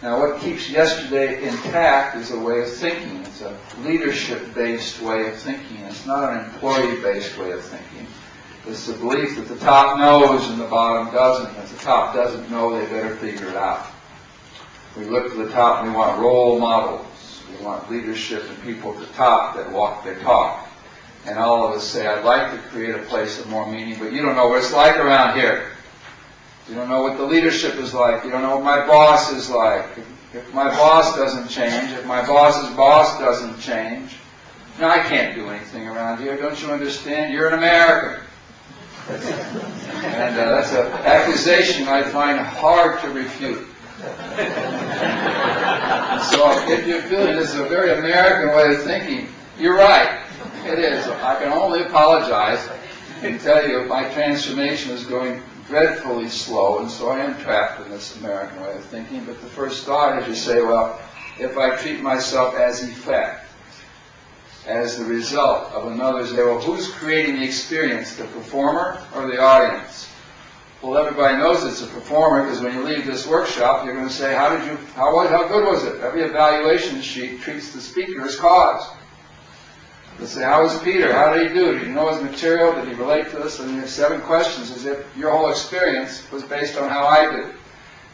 Now, what keeps yesterday intact is a way of thinking. It's a leadership-based way of thinking. It's not an employee-based way of thinking. It's the belief that the top knows and the bottom doesn't. If the top doesn't know, they better figure it out. We look to the top and we want role models. We want leadership and people at the top that walk their talk. And all of us say, I'd like to create a place of more meaning, but you don't know what it's like around here. You don't know what the leadership is like. You don't know what my boss is like. If my boss doesn't change, if my boss's boss doesn't change, no, I can't do anything around here. Don't you understand? You're an American. And that's an accusation I find hard to refute. So if you're feeling this is a very American way of thinking, you're right. It is. I can only apologize and tell you my transformation is going dreadfully slow, and so I am trapped in this American way of thinking. But the first thought is you say, well, if I treat myself as effect, as the result of another's, well, who's creating the experience, the performer or the audience? Well, everybody knows it's a performer, because when you leave this workshop, you're going to say, how good was it? Every evaluation sheet treats the speaker as cause. They'll say, how was Peter? How did he do? Did he know his material? Did he relate to us? And you have 7 questions as if your whole experience was based on how I did.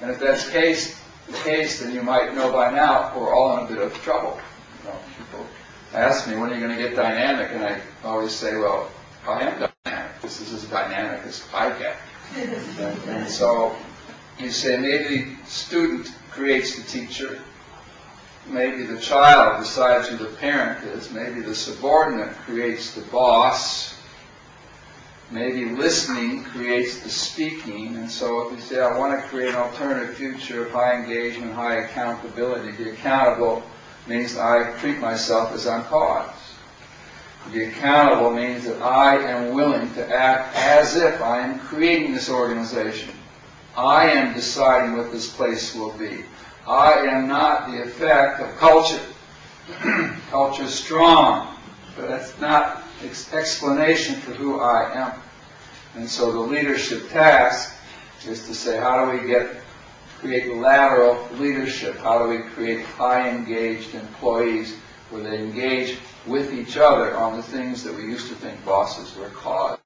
And if that's the case, then you might know by now we're all in a bit of trouble. You know, people ask me, when are you going to get dynamic? And I always say, well, I am dynamic. This is as dynamic as I get. And so you say, maybe the student creates the teacher. Maybe the child decides who the parent is. Maybe the subordinate creates the boss. Maybe listening creates the speaking. And so if you say, I want to create an alternative future of high engagement, high accountability, the accountable means I treat myself as I'm cause. The accountable means that I am willing to act as if I am creating this organization. I am deciding what this place will be. I am not the effect of culture. Culture is strong, but that's not explanation for who I am. And so the leadership task is to say, how do we create lateral leadership? How do we create high engaged employees where they engage with each other on the things that we used to think bosses were cause?